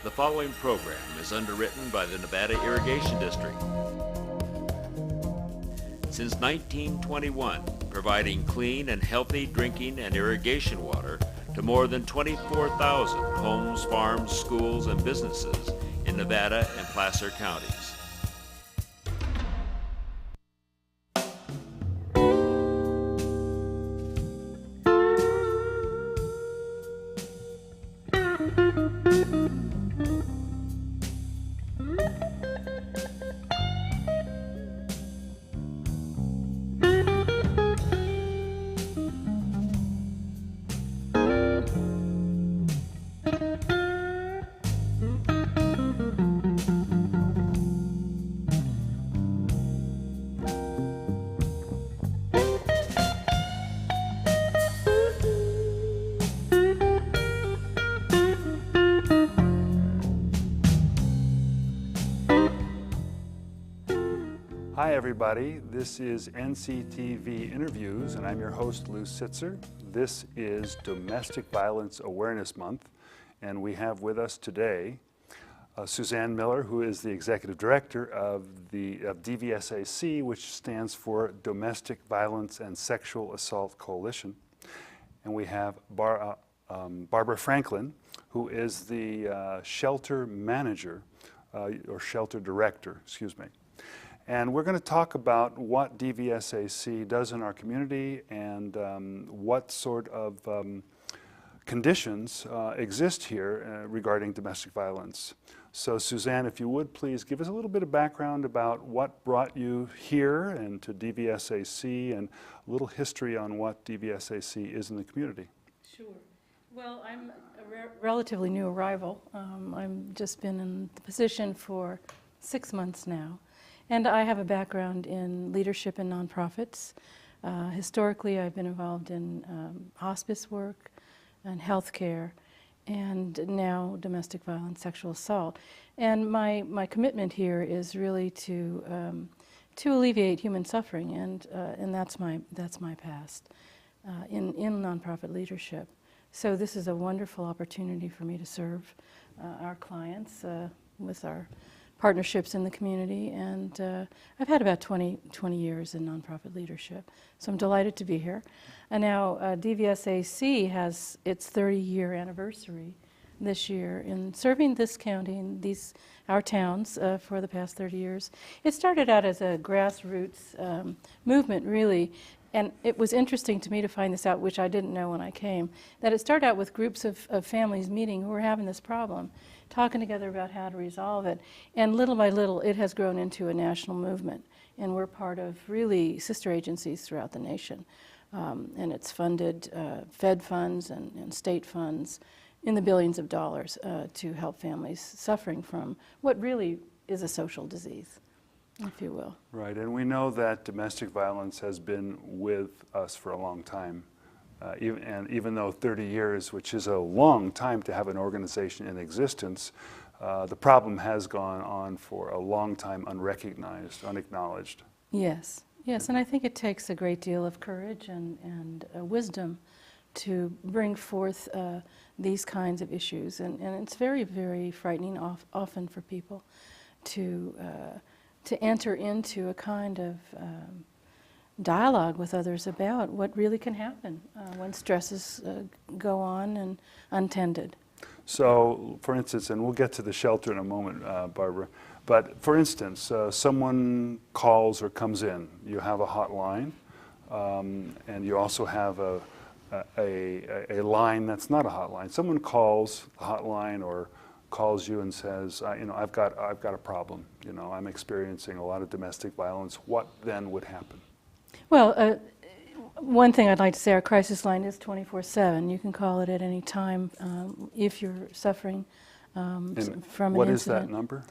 The following program is underwritten by the Nevada Irrigation District. Since 1921, providing clean and healthy drinking and irrigation water to more than 24,000 homes, farms, schools, and businesses in Nevada and Placer counties. Hi everybody, this is NCTV Interviews and I'm your host Lew Sitzer. This is Domestic Violence Awareness Month and we have with us today Suzanne Miller, who is the Executive Director of DVSAC, which stands for Domestic Violence and Sexual Assault Coalition. And we have Barbara Franklin, who is the Shelter Manager, or Shelter Director, excuse me. And we're going to talk about what DVSAC does in our community and what sort of conditions exist here regarding domestic violence. So Suzanne, if you would please give us a little bit of background about what brought you here and to DVSAC and a little history on what DVSAC is in the community. Sure. Well, I'm a relatively new arrival. I've just been in the position for 6 months now. And I have a background in leadership in nonprofits. Historically, I've been involved in hospice work and healthcare, and now domestic violence, sexual assault. And my commitment here is really to alleviate human suffering, and that's my past in nonprofit leadership. So this is a wonderful opportunity for me to serve our clients with our partnerships in the community, and I've had about 20 years in nonprofit leadership, so I'm delighted to be here. And now DVSAC has its 30-year anniversary this year in serving this county and our towns for the past 30 years. It started out as a grassroots movement, really, and it was interesting to me to find this out, which I didn't know when I came, that it started out with groups of families meeting who were having this problem, talking together about how to resolve it. And little by little, it has grown into a national movement. And we're part of really sister agencies throughout the nation. And it's funded Fed funds and state funds in the billions of dollars to help families suffering from what really is a social disease, if you will. Right, and we know that domestic violence has been with us for a long time. Even though 30 years, which is a long time to have an organization in existence, the problem has gone on for a long time unrecognized, unacknowledged. Yes, and I think it takes a great deal of courage and wisdom to bring forth these kinds of issues. And it's very, very frightening often for people to enter into a kind of dialogue with others about what really can happen when stresses go on and untended. So, for instance, and we'll get to the shelter in a moment, Barbara, but for instance, someone calls or comes in, you have a hotline, and you also have a line that's not a hotline. Someone calls the hotline or calls you and says, I've got a problem, I'm experiencing a lot of domestic violence. What then would happen? Well, one thing I'd like to say, our crisis line is 24/7. You can call it at any time if you're suffering from an incident. What is that number?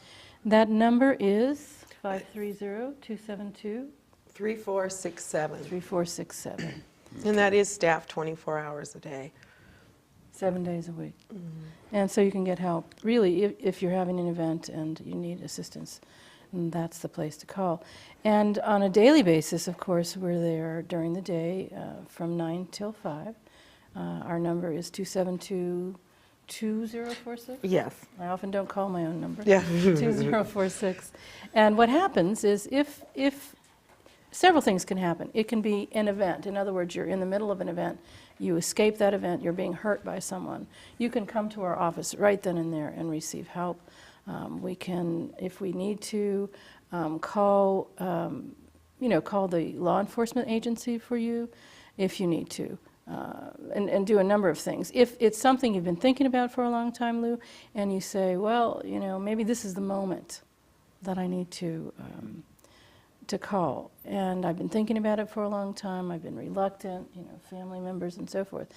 That number is 530-272 3467. 3467. And that is staffed 24 hours a day. 7 days a week. Mm-hmm. And so you can get help, really, if you're having an event and you need assistance. And that's the place to call. And on a daily basis, of course, we're there during the day from 9 till 5. Our number is 272 2046? Yes. I often don't call my own number. Yeah. 2046. And what happens is if several things can happen. It can be an event. In other words, you're in the middle of an event. You escape that event. You're being hurt by someone. You can come to our office right then and there and receive help. We can, if we need to, call the law enforcement agency for you if you need to, and do a number of things. If it's something you've been thinking about for a long time, Lew, and you say, well, maybe this is the moment that I need to call, and I've been thinking about it for a long time, I've been reluctant, family members and so forth.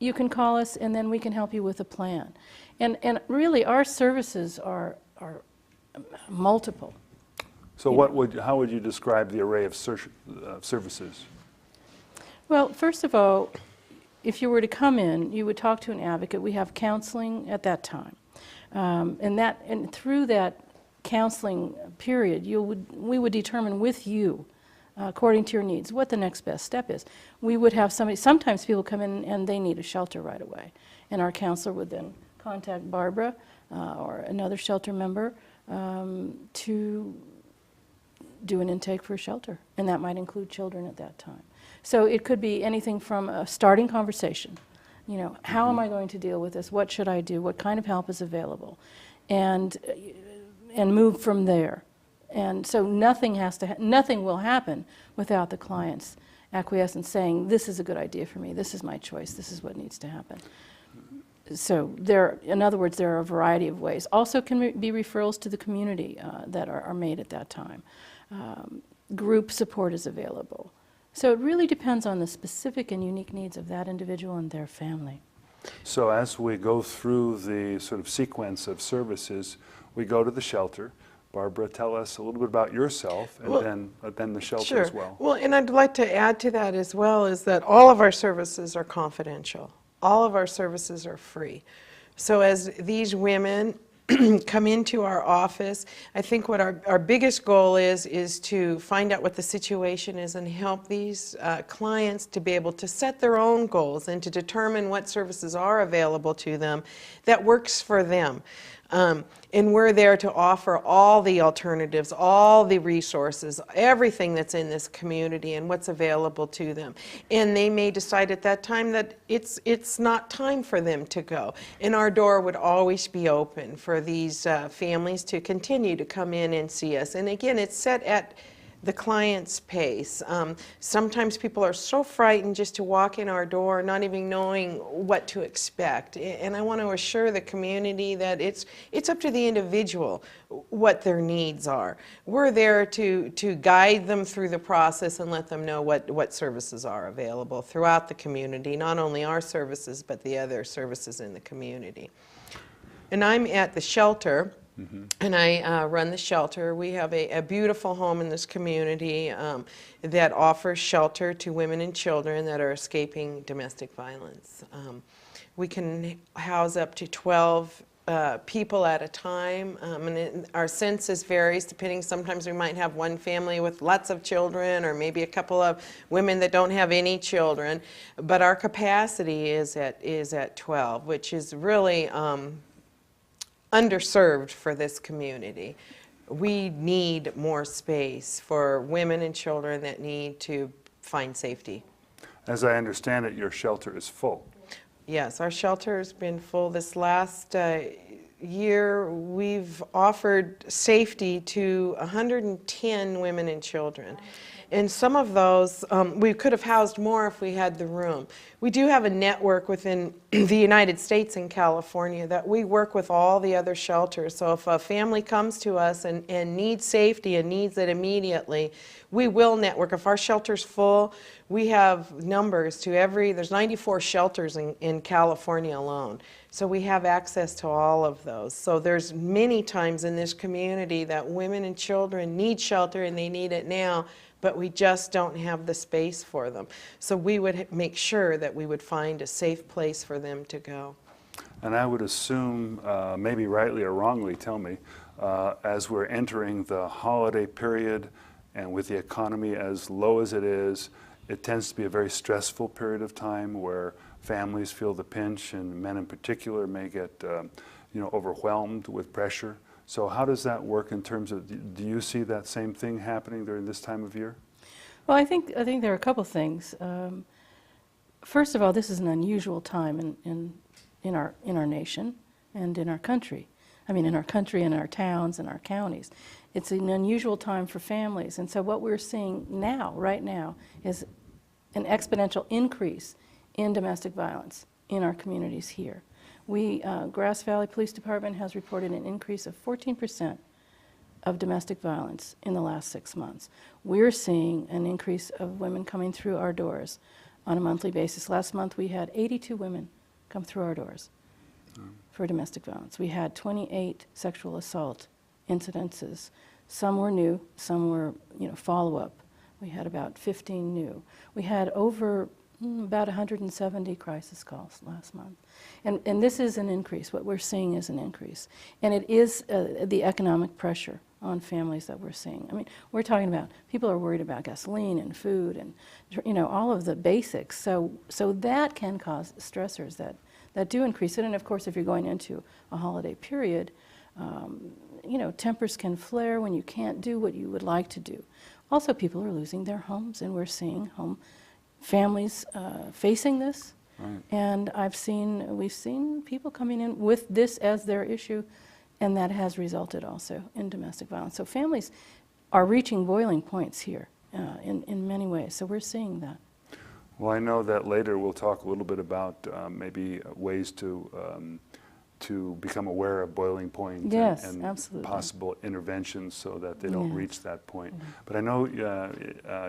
You can call us, and then we can help you with a plan. And really, our services are multiple. So how would you describe the array of services? Well, first of all, if you were to come in, you would talk to an advocate. We have counseling at that time. And through that counseling period, we would determine with you, according to your needs, what the next best step is. We would have sometimes people come in and they need a shelter right away. And our counselor would then contact Barbara or another shelter member to do an intake for a shelter. And that might include children at that time. So it could be anything from a starting conversation. How am I going to deal with this? What should I do? What kind of help is available? And move from there. And so nothing will happen without the client's acquiescence saying, this is a good idea for me, this is my choice, this is what needs to happen. So in other words, there are a variety of ways. Also can be referrals to the community that are made at that time. Group support is available. So it really depends on the specific and unique needs of that individual and their family. So as we go through the sort of sequence of services, we go to the shelter. Barbara, tell us a little bit about yourself, and then the shelter Sure. as well. Well, and I'd like to add to that as well is that all of our services are confidential. All of our services are free. So as these women come into our office, I think what our biggest goal is to find out what the situation is and help these clients to be able to set their own goals and to determine what services are available to them that works for them. And we're there to offer all the alternatives, all the resources, everything that's in this community and what's available to them. And they may decide at that time that it's not time for them to go. And our door would always be open for these families to continue to come in and see us. And again, it's set at the client's pace. Sometimes people are so frightened just to walk in our door, not even knowing what to expect. And I want to assure the community that it's up to the individual what their needs are. We're there to guide them through the process and let them know what services are available throughout the community, not only our services, but the other services in the community. And I'm at the shelter. Mm-hmm. And I run the shelter. We have a beautiful home in this community that offers shelter to women and children that are escaping domestic violence. We can house up to 12 people at a time, and our census varies depending. Sometimes we might have one family with lots of children, or maybe a couple of women that don't have any children. But our capacity is at 12, which is really underserved for this community. We need more space for women and children that need to find safety. As I understand it, your shelter is full. Yes, our shelter has been full. This last year, we've offered safety to 110 women and children. And some of those, we could have housed more if we had the room. We do have a network within the United States and California that we work with all the other shelters. So if a family comes to us and needs safety and needs it immediately, we will network. If our shelter's full, we have numbers to there's 94 shelters in California alone. So we have access to all of those. So there's many times in this community that women and children need shelter and they need it now, but we just don't have the space for them. So we would make sure that we would find a safe place for them to go. And I would assume, maybe rightly or wrongly, tell me, as we're entering the holiday period and with the economy as low as it is, it tends to be a very stressful period of time where families feel the pinch, and men in particular may get overwhelmed with pressure. So how does that work in terms of, do you see that same thing happening during this time of year? Well, I think there are a couple things. First of all, this is an unusual time in our nation and in our country. I mean, in our country, in our towns, and our counties. It's an unusual time for families. And so what we're seeing now, right now, is an exponential increase in domestic violence in our communities here. Grass Valley Police Department has reported an increase of 14% of domestic violence in the last 6 months. We're seeing an increase of women coming through our doors on a monthly basis. Last month we had 82 women come through our doors for domestic violence. We had 28 sexual assault incidences. Some were new, some were follow-up. We had about 15 new. We had over about 170 crisis calls last month. And this is an increase. What we're seeing is an increase. And it is the economic pressure on families that we're seeing. I mean, we're talking about people are worried about gasoline and food and all of the basics. So that can cause stressors that do increase it. And of course, if you're going into a holiday period, tempers can flare when you can't do what you would like to do. Also, people are losing their homes, and we're seeing families facing this. Right. And we've seen people coming in with this as their issue, and that has resulted also in domestic violence. So families are reaching boiling points here in many ways. So we're seeing that. Well, I know that later we'll talk a little bit about maybe ways to become aware of boiling points, yes, and absolutely. possible interventions so that they don't Yes. reach that point. But I know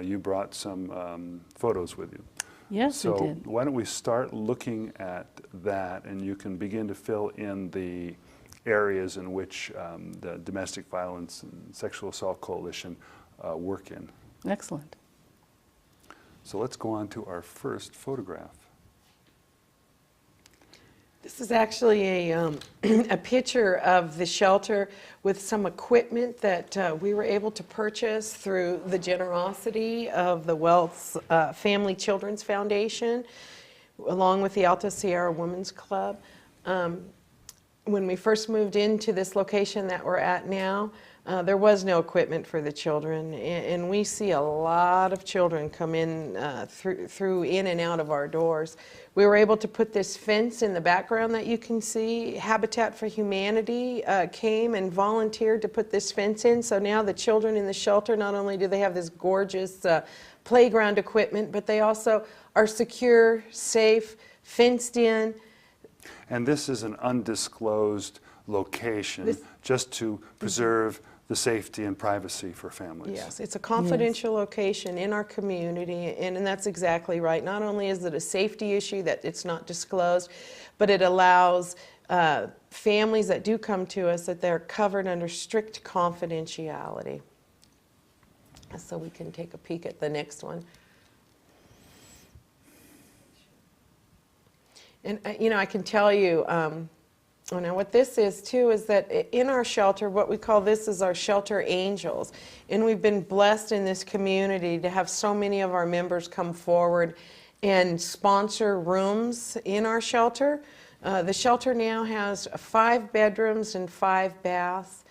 you brought some photos with you. Yes, So we did. why don't we start looking at that, and you can begin to fill in the areas in which the Domestic Violence and Sexual Assault Coalition work in. Excellent. So let's go on to our first photograph. This is actually a picture of the shelter with some equipment that we were able to purchase through the generosity of the Wealth's Family Children's Foundation, along with the Alta Sierra Women's Club. When we first moved into this location that we're at now, there was no equipment for the children, and we see a lot of children come in through in and out of our doors. We were able to put this fence in the background that you can see. Habitat for Humanity came and volunteered to put this fence in, so now the children in the shelter, not only do they have this gorgeous playground equipment, but they also are secure, safe, fenced in. And this is an undisclosed location just to preserve the safety and privacy for families. Yes, it's a confidential location in our community, and that's exactly right. Not only is it a safety issue that it's not disclosed, but it allows families that do come to us that they're covered under strict confidentiality. So we can take a peek at the next one. And I can tell you, now what this is too is that in our shelter, what we call this is our shelter angels. And we've been blessed in this community to have so many of our members come forward and sponsor rooms in our shelter. The shelter now has 5 bedrooms and 5 baths.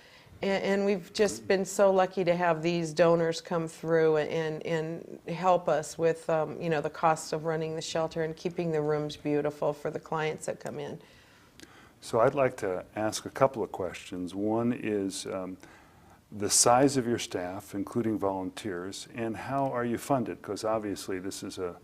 And we've just been so lucky to have these donors come through and help us with the costs of running the shelter and keeping the rooms beautiful for the clients that come in. So I'd like to ask a couple of questions. One is the size of your staff, including volunteers, and how are you funded? Because obviously this is a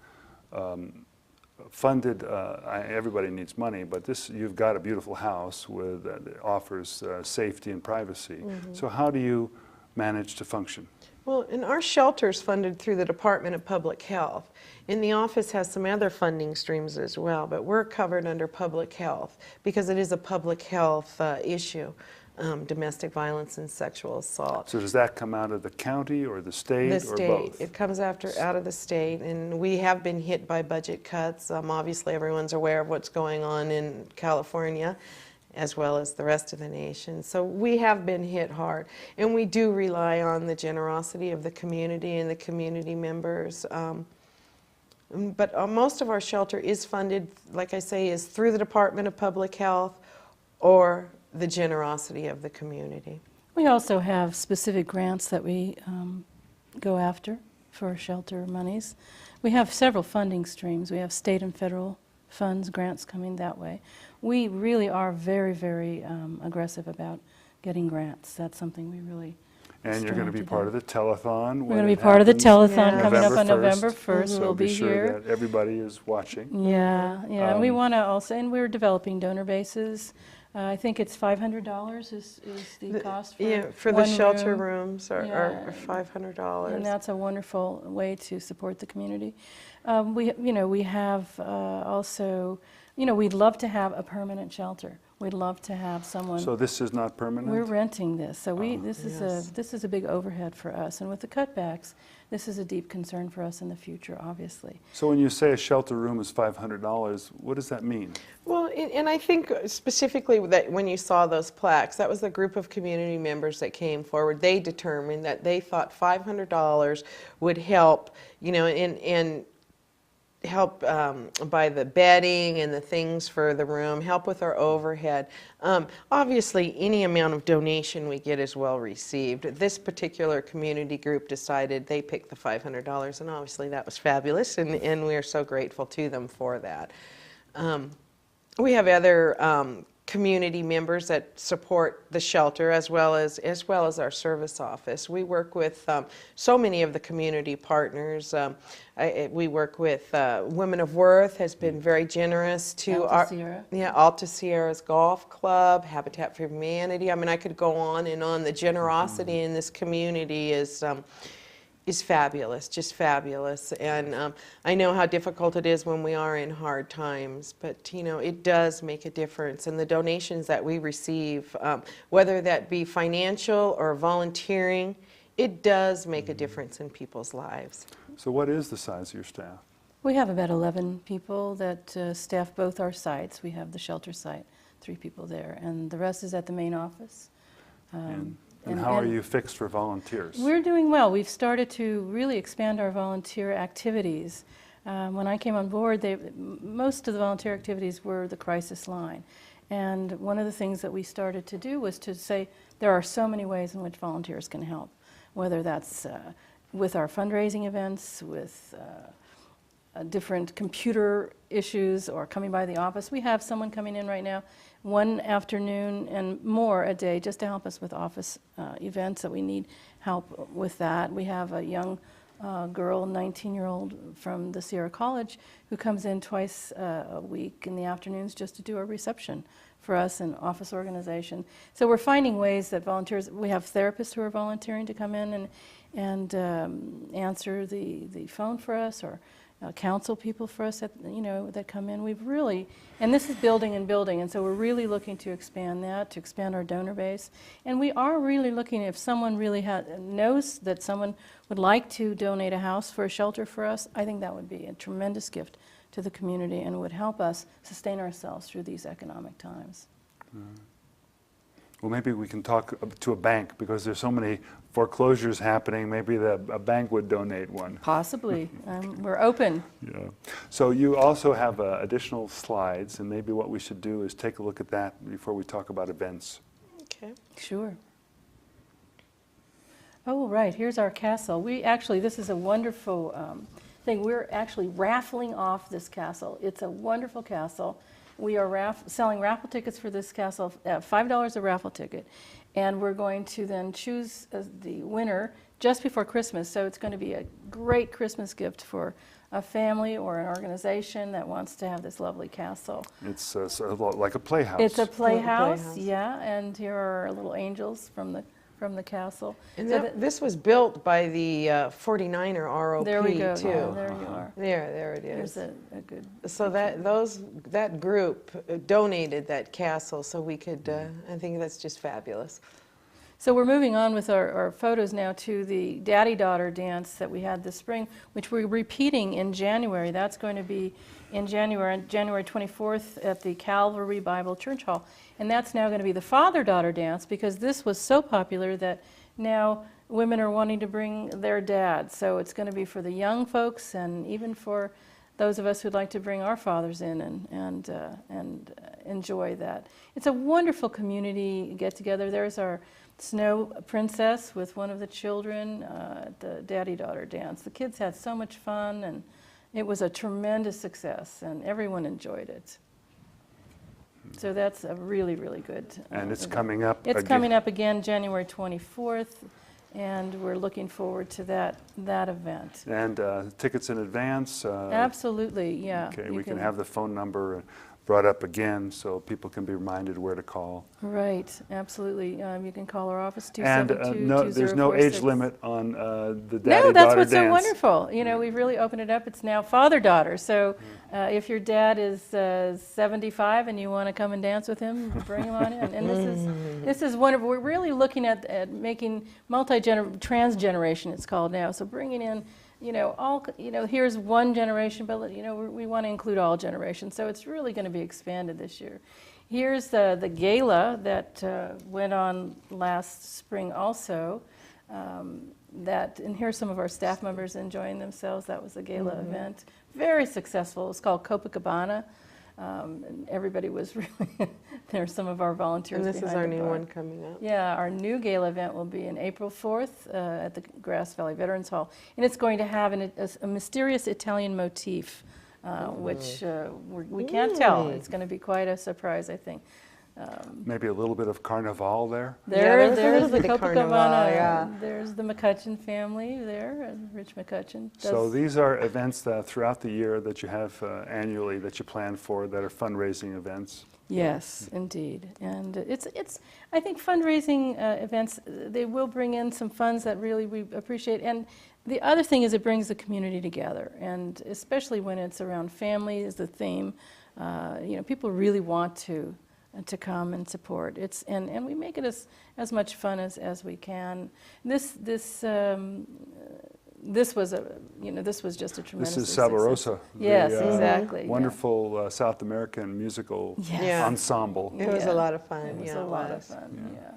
funded, everybody needs money, but you've got a beautiful house that offers safety and privacy. Mm-hmm. So how do you manage to function? Well, and our shelter's funded through the Department of Public Health. And the office has some other funding streams as well, but we're covered under public health because it is a public health issue. Domestic violence and sexual assault. So does that come out of the county or the state, or both? The state. It comes out of the state, and we have been hit by budget cuts. Obviously, everyone's aware of what's going on in California, as well as the rest of the nation. So we have been hit hard, and we do rely on the generosity of the community and the community members. But most of our shelter is funded, like I say, is through the Department of Public Health or the generosity of the community. We also have specific grants that we go after for shelter monies. We have several funding streams. We have state and federal funds, grants coming that way. We really are very, very aggressive about getting grants. That's something we really And you're going to be part of the telethon. We're going to be part of the telethon coming up on November November 1st. So We'll be sure here. that everybody is watching. Yeah, yeah. And we want to also, and we're developing donor bases. I think it's $500 is the cost for the shelter room. rooms are $500. And that's a wonderful way to support the community. We have also, we'd love to have a permanent shelter. We'd love to have someone. So this is not permanent? We're renting this, so this is a big overhead for us. And with the cutbacks, this is a deep concern for us in the future, obviously. So when you say a shelter room is $500, what does that mean? Well, and I think specifically that when you saw those plaques, that was the group of community members that came forward. They determined that they thought $500 would help, and help buy the bedding and the things for the room, help with our overhead. Obviously, any amount of donation we get is well received. This particular community group decided they picked the $500, and obviously that was fabulous, and we are so grateful to them for that. We have other community members that support the shelter as well as our service office. We work with so many of the community partners. We work with Women of Worth has been very generous to Alta Sierra's Golf Club, Habitat for Humanity. I mean, I could go on and on. The generosity in this community is fabulous, just fabulous. And I know how difficult it is when we are in hard times, but it does make a difference. And the donations that we receive, whether that be financial or volunteering, it does make a difference in people's lives. So what is the size of your staff? We have about 11 people that staff both our sites. We have the shelter site, 3 people there, and the rest is at the main office. And how are you fixed for volunteers? We're doing well. We've started to really expand our volunteer activities. When I came on board, most of the volunteer activities were the crisis line. And one of the things that we started to do was to say there are so many ways in which volunteers can help, whether that's with our fundraising events, with different computer issues, or coming by the office. We have someone coming in right now, one afternoon and more a day, just to help us with office events that we need help with that. We have a young girl, 19-year-old from the Sierra College, who comes in twice a week in the afternoons just to do a reception for us in office organization. So we're finding ways that volunteers, we have therapists who are volunteering to come in and answer the phone for us, or counsel people for us that that come in. We've really, and this is building and building, and so we're really looking to expand that, to expand our donor base. And we are really looking, if someone really knows that someone would like to donate a house for a shelter for us, I think that would be a tremendous gift to the community and would help us sustain ourselves through these economic times. Well, maybe we can talk to a bank, because there's so many foreclosures happening. Maybe a bank would donate one. Possibly. We're open. Yeah. So you also have additional slides, and maybe what we should do is take a look at that before we talk about events. Okay. Sure. Oh, right. Here's our castle. This is a wonderful thing. We're actually raffling off this castle. It's a wonderful castle. We are selling raffle tickets for this castle at $5 a raffle ticket, and we're going to then choose the winner just before Christmas. So it's going to be a great Christmas gift for a family or an organization that wants to have this lovely castle. It's sort of like a playhouse. It's a playhouse, yeah, and here are our little angels from the castle. And this was built by the 49er ROP, there we go. too. Oh, there you are. There it is. There's a good. So that group donated that castle, so we could. I think that's just fabulous. So we're moving on with our photos now to the daddy-daughter dance that we had this spring, which we're repeating in January. That's going to be in January 24th at the Calvary Bible Church Hall. And that's now going to be the father-daughter dance, because this was so popular that now women are wanting to bring their dads. So it's going to be for the young folks and even for those of us who'd like to bring our fathers in and enjoy that. It's a wonderful community get-together. There's our Snow Princess with one of the children at the daddy-daughter dance. The kids had so much fun, and it was a tremendous success, and everyone enjoyed it. So that's a really, really good And it's event. coming up It's again. coming up again January 24th, and we're looking forward to that event. And tickets in advance? Absolutely, yeah. Okay, You we can have the phone number brought up again so people can be reminded where to call. Right, absolutely. You can call our office, And 272-2046. there's no age limit on the daddy-daughter No, that's what's dance. so wonderful. You know, we've really opened it up. It's now father-daughter. So if your dad is 75 and you want to come and dance with him, bring him on in. And this is wonderful. We're really looking at making transgeneration, it's called now. So bringing in, you know, here's one generation, but, you know, we want to include all generations. So it's really going to be expanded this year. Here's the gala that went on last spring also. And here's some of our staff members enjoying themselves. That was a gala event. Very successful. It was called Copacabana. And everybody was really, there's some of our volunteers And this is behind our the new bar. one coming up. Yeah, our new gala event will be in April 4th at the Grass Valley Veterans Hall. And it's going to have a mysterious Italian motif, which we can't tell. It's going to be quite a surprise, I think. Maybe a little bit of carnival there? There's a little the bit of Copacabana, carnival, yeah. There's the McCutcheon family there, Rich McCutcheon. So these are events that throughout the year that you have annually that you plan for that are fundraising events? Yes, indeed. And it's I think fundraising events, they will bring in some funds that really we appreciate. And the other thing is it brings the community together, and especially when it's around family is the theme. You know, people really want to come and support. And we make it as much fun as we can. This was just a tremendous. This is Saborosa. Yes, exactly. Wonderful South American musical Yes. ensemble. It was a lot of fun. It was Yeah, a it lot was. of fun. Yeah.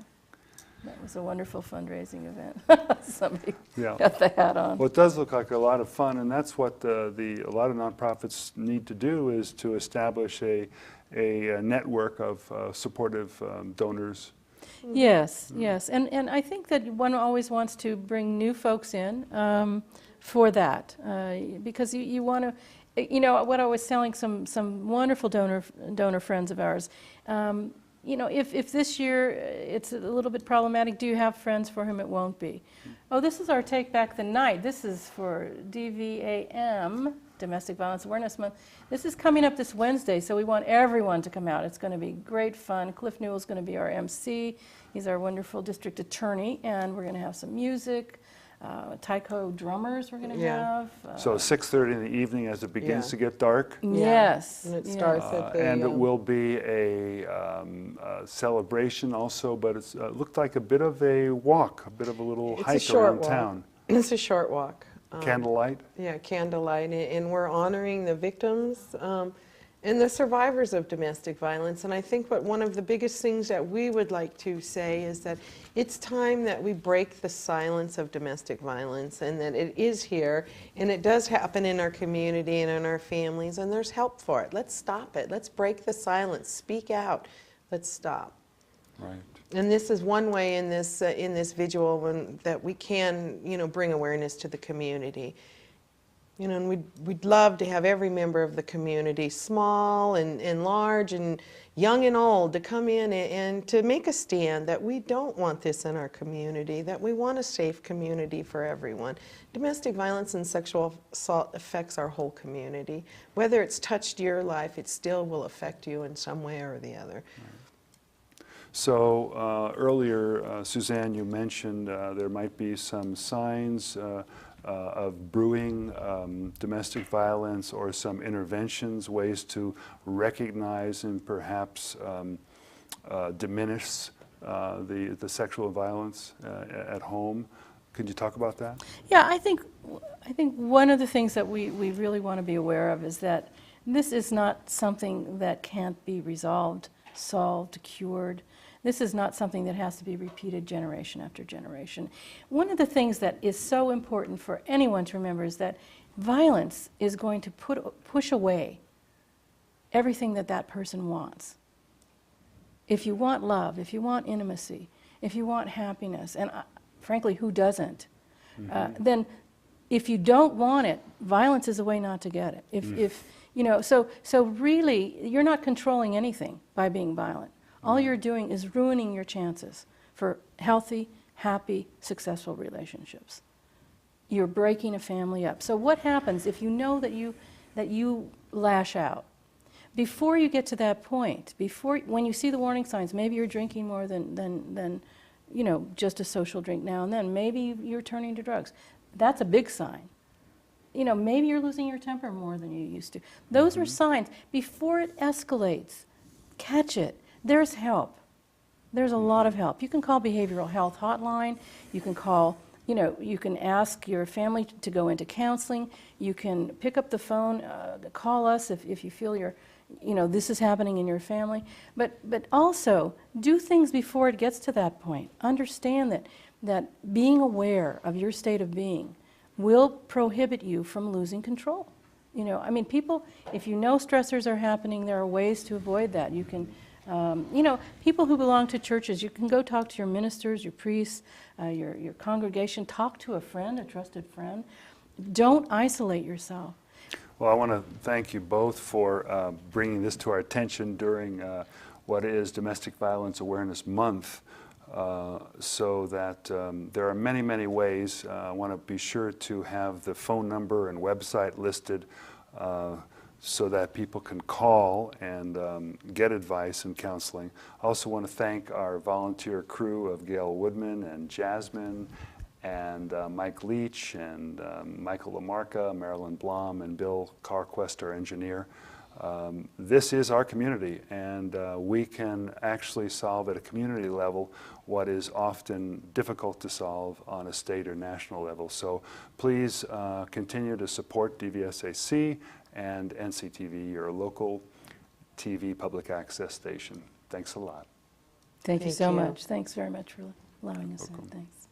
That was a wonderful fundraising event. Somebody Yeah. got the hat on. Well, it does look like a lot of fun, and that's what a lot of nonprofits need to do, is to establish a network of supportive donors. Yes, yes. And I think that one always wants to bring new folks in for that, because you want to, you know, what I was telling some wonderful donor friends of ours, you know, if this year it's a little bit problematic, do you have friends for whom it won't be? Oh, this is our Take Back the Night. This is for DVAM, Domestic Violence Awareness Month. This is coming up this Wednesday, so we want everyone to come out. It's going to be great fun. Cliff Newell's going to be our MC. He's our wonderful district attorney, and we're going to have some music. Taiko drummers we're going to have. So 6:30 in the evening as it begins to get dark. Yes. And it yes. starts at the... And it will be a celebration also, but it looked like a bit of a walk, a bit of a little It's a hike short around walk. town. It's a short walk. Candlelight? Yeah, candlelight, and we're honoring the victims and the survivors of domestic violence. And I think one of the biggest things that we would like to say is that it's time that we break the silence of domestic violence, and that it is here, and it does happen in our community and in our families, and there's help for it. Let's stop it. Let's break the silence. Speak out. Let's stop. Right. And this is one way in this visual that we can, you know, bring awareness to the community. You know, and we'd love to have every member of the community, small and large and young and old, to come in and to make a stand that we don't want this in our community, that we want a safe community for everyone. Domestic violence and sexual assault affects our whole community. Whether it's touched your life, it still will affect you in some way or the other. Right. So earlier, Suzanne, you mentioned there might be some signs of brewing domestic violence, or some interventions, ways to recognize and perhaps diminish the sexual violence at home. Could you talk about that? Yeah, I think one of the things that we really want to be aware of is that this is not something that can't be resolved, solved, cured. This is not something that has to be repeated generation after generation. One of the things that is so important for anyone to remember is that violence is going to push away everything that that person wants. If you want love, if you want intimacy, if you want happiness, and frankly, who doesn't? Then if you don't want it, violence is a way not to get it. If you know, so really, you're not controlling anything by being violent. All you're doing is ruining your chances for healthy, happy, successful relationships. You're breaking a family up. So what happens if you know that you lash out? Before you get to that point, when you see the warning signs, maybe you're drinking more than you know, just a social drink now and then. Maybe you're turning to drugs. That's a big sign. You know, maybe you're losing your temper more than you used to. Those are signs. Before it escalates, catch it. There's help. There's a lot of help. You can call behavioral health hotline. You can call, you know, you can ask your family to go into counseling. You can pick up the phone, call us if you feel you know, this is happening in your family. But also, do things before it gets to that point. Understand that being aware of your state of being will prohibit you from losing control. You know, I mean, people, if you know stressors are happening, there are ways to avoid that. You can, you know, people who belong to churches, you can go talk to your ministers, your priests, your congregation, talk to a friend, a trusted friend. Don't isolate yourself. Well, I want to thank you both for bringing this to our attention during what is Domestic Violence Awareness Month, so that there are many, many ways. I want to be sure to have the phone number and website listed so that people can call and get advice and counseling. I also want to thank our volunteer crew of Gail Woodman and Jasmine and Mike Leach and Michael Lamarca, Marilyn Blom, and Bill Carquest, our engineer. This is our community, and we can actually solve at a community level what is often difficult to solve on a state or national level. So please continue to support DVSAC and NCTV, your local TV public access station. Thanks a lot. Thank you so much. Thanks very much for allowing us in. Thanks.